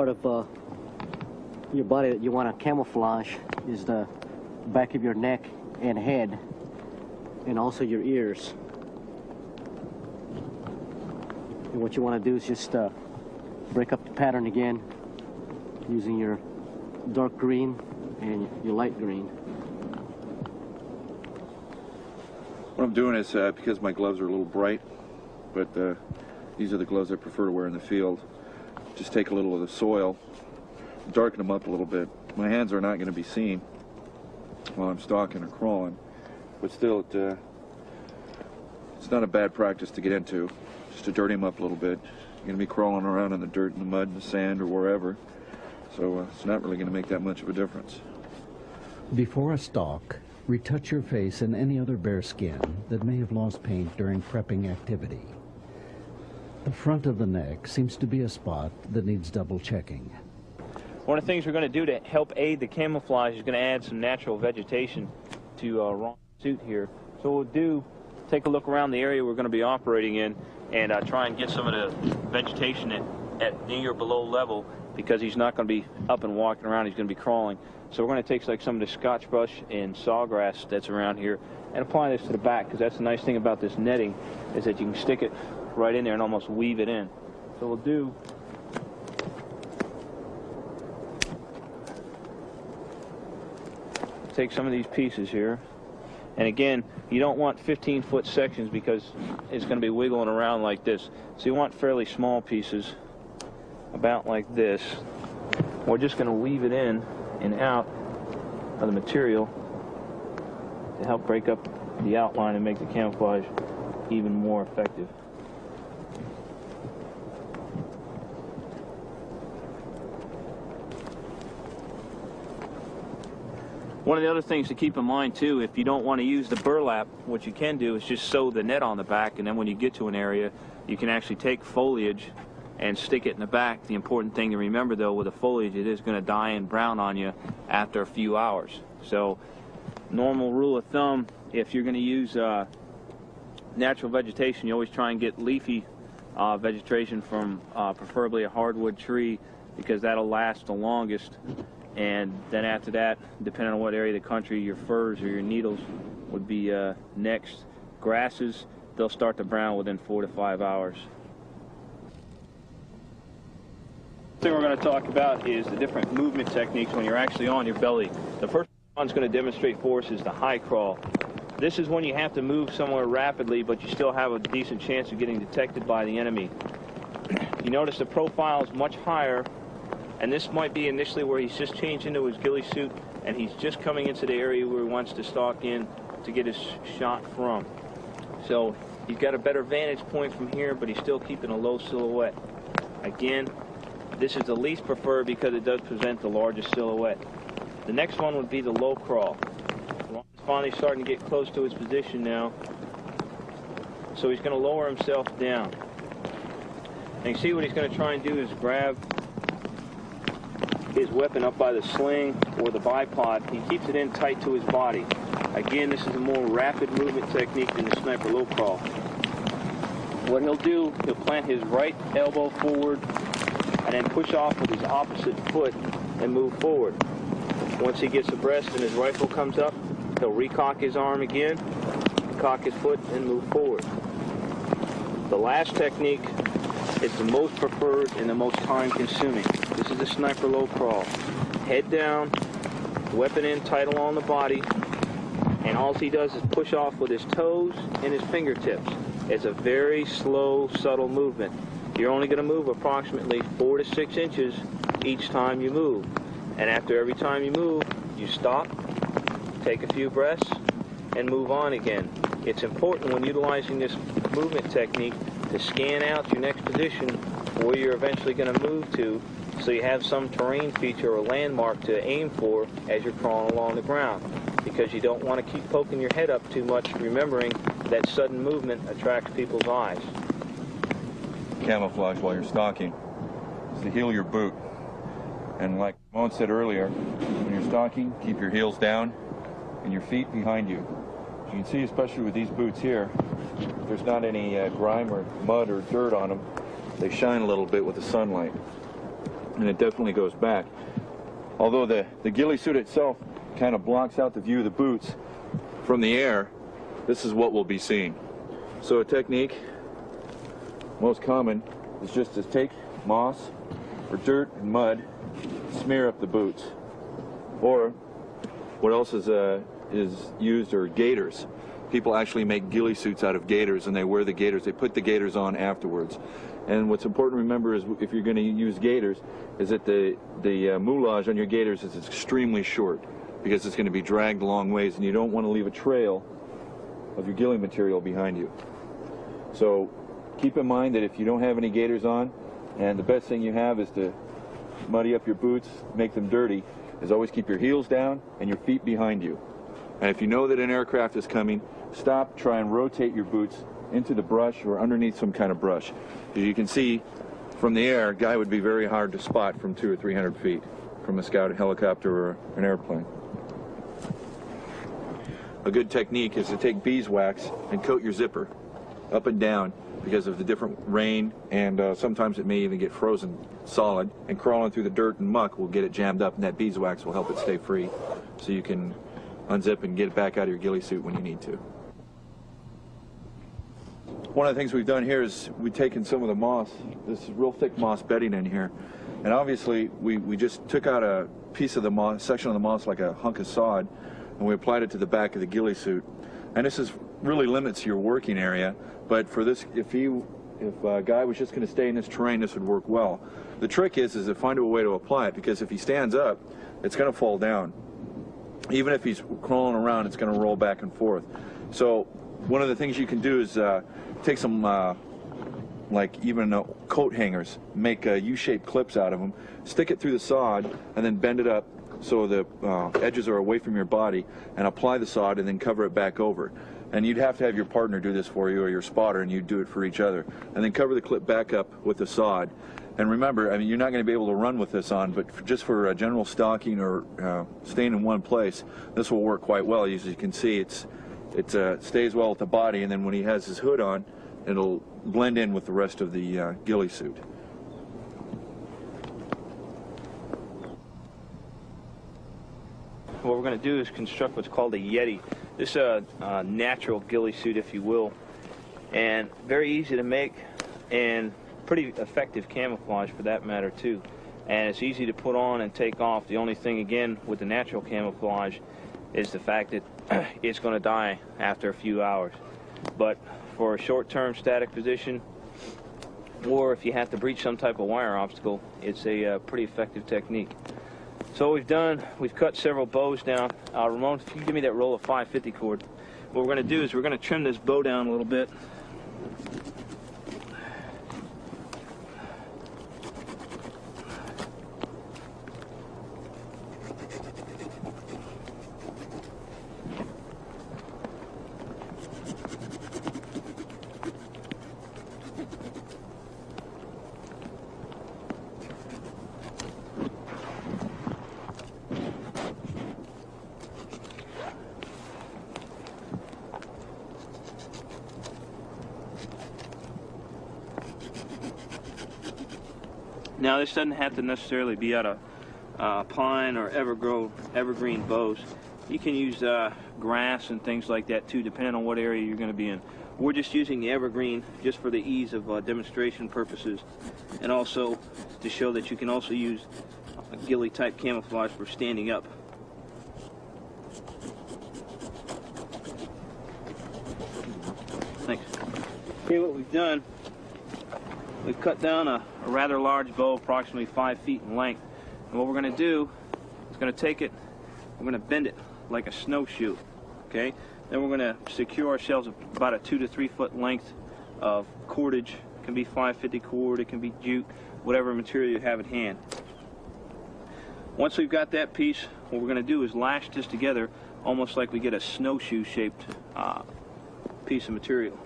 of your body that you want to camouflage is the back of your neck and head, and also your ears. And what you want to do is just break up the pattern again using your dark green and your light green. What I'm doing is, because my gloves are a little bright, but these are the gloves I prefer to wear in the field, just take a little of the soil, darken them up a little bit. My hands are not going to be seen while I'm stalking or crawling, but still it's not a bad practice to get into, just to dirty them up a little bit. You're going to be crawling around in the dirt and the mud and the sand or wherever, so it's not really going to make that much of a difference. Before a stalk, retouch your face and any other bare skin that may have lost paint during prepping activity. The front of the neck seems to be a spot that needs double checking. One of the things we're going to do to help aid the camouflage is going to add some natural vegetation to Ron's suit here. So we'll do, take a look around the area we're going to be operating in and try and get some of the vegetation at near or below level, because he's not going to be up and walking around, he's going to be crawling. So we're going to take like some of the scotch brush and sawgrass that's around here and apply this to the back, because that's the nice thing about this netting, is that you can stick it right in there and almost weave it in. So we'll do take some of these pieces here, and again, you don't want 15-foot sections because it's going to be wiggling around like this. So you want fairly small pieces, about like this. We're just going to weave it in and out of the material to help break up the outline and make the camouflage even more effective. One of the other things to keep in mind too, if you don't want to use the burlap, what you can do is just sew the net on the back, and then when you get to an area, you can actually take foliage and stick it in the back. The important thing to remember though, with the foliage, it is going to die and brown on you after a few hours. So normal rule of thumb, if you're going to use natural vegetation, you always try and get leafy vegetation from preferably a hardwood tree, because that'll last the longest. And then after that, depending on what area of the country, your firs or your needles would be next. Grasses, they'll start to brown within 4 to 5 hours. The thing we're going to talk about is the different movement techniques when you're actually on your belly. The first one's going to demonstrate for us is the high crawl. This is when you have to move somewhere rapidly, but you still have a decent chance of getting detected by the enemy. You notice the profile is much higher, and this might be initially where he's just changed into his ghillie suit and he's just coming into the area where he wants to stalk in to get his shot from. So he's got a better vantage point from here, but he's still keeping a low silhouette. Again, this is the least preferred because it does present the largest silhouette. The next one would be the low crawl. Ron's finally starting to get close to his position now, so he's going to lower himself down. And you see what he's going to try and do is grab his weapon up by the sling or the bipod. He keeps it in tight to his body. Again, this is a more rapid movement technique than the sniper low crawl. What he'll do, he'll plant his right elbow forward and then push off with his opposite foot and move forward. Once he gets abreast and his rifle comes up, he'll recock his arm again, cock his foot, and move forward. The last technique is the most preferred and the most time-consuming. This is the sniper low crawl. Head down, weapon in tight along the body, and all he does is push off with his toes and his fingertips. It's a very slow, subtle movement. You're only going to move approximately 4 to 6 inches each time you move. And after every time you move, you stop, take a few breaths, and move on again. It's important when utilizing this movement technique to scan out your next position where you're eventually going to move to, so you have some terrain feature or landmark to aim for as you're crawling along the ground, because you don't want to keep poking your head up too much, remembering that sudden movement attracts people's eyes. Camouflage while you're stalking is to heel your boot. And like Moen said earlier, when you're stalking, keep your heels down and your feet behind you. As you can see, especially with these boots here, there's not any grime or mud or dirt on them. They shine a little bit with the sunlight. and it definitely goes back. Although the ghillie suit itself kind of blocks out the view of the boots from the air, this is what we'll be seeing. So a technique, most common, is just to take moss or dirt and mud, smear up the boots. Or what else is used are gaiters. People actually make ghillie suits out of gaiters, and they wear the gaiters. They put the gaiters on afterwards. And what's important to remember is if you're going to use gaiters, is that the moulage on your gaiters is extremely short, because it's going to be dragged a long ways, and you don't want to leave a trail of your ghillie material behind you. So keep in mind that if you don't have any gaiters on, and the best thing you have is to muddy up your boots, make them dirty, is always keep your heels down and your feet behind you. And if you know that an aircraft is coming, stop, try and rotate your boots into the brush or underneath some kind of brush. As you can see, from the air, a guy would be very hard to spot from 200 or 300 feet from a scout helicopter or an airplane. A good technique is to take beeswax and coat your zipper up and down because of the different rain, and sometimes it may even get frozen solid, and crawling through the dirt and muck will get it jammed up, and that beeswax will help it stay free so you can unzip and get it back out of your ghillie suit when you need to. One of the things we've done here is we've taken some of the moss, this real thick moss bedding in here, and obviously we just took out a piece of the moss, section of the moss like a hunk of sod, and we applied it to the back of the ghillie suit. And this really limits your working area, but for this, if a guy was just going to stay in this terrain, this would work well. The trick is to find a way to apply it, because if he stands up, it's going to fall down. Even if he's crawling around, it's going to roll back and forth. So one of the things you can do is take some, like even coat hangers, make U-shaped clips out of them, stick it through the sod, and then bend it up so the edges are away from your body, and apply the sod and then cover it back over. And you'd have to have your partner do this for you, or your spotter, and you'd do it for each other. And then cover the clip back up with the sod. And remember, I mean, you're not going to be able to run with this on, but just for general stalking or staying in one place, this will work quite well. As you can see, it stays well with the body, and then when he has his hood on, it'll blend in with the rest of the ghillie suit. What we're going to do is construct what's called a Yeti. This is a natural ghillie suit, if you will, and very easy to make and pretty effective camouflage for that matter too. And it's easy to put on and take off. The only thing, again, with the natural camouflage is the fact that it's going to die after a few hours. But for a short-term static position, or if you have to breach some type of wire obstacle, it's a pretty effective technique. So what we've done, we've cut several bows down. Ramon, if you give me that roll of 550 cord, what we're going to do is we're going to trim this bow down a little bit. Now, this doesn't have to necessarily be out of pine or evergreen bows. You can use grass and things like that too, depending on what area you're going to be in. We're just using the evergreen just for the ease of demonstration purposes, and also to show that you can also use a ghillie type camouflage for standing up. Thanks. Okay, what we've done, we've cut down a rather large bow, approximately 5 feet in length. And what we're going to do is going to take it, we're going to bend it like a snowshoe, okay? Then we're going to secure ourselves about a 2 to 3 foot length of cordage. It can be 550 cord, it can be jute, whatever material you have at hand. Once we've got that piece, what we're going to do is lash this together almost like we get a snowshoe shaped piece of material.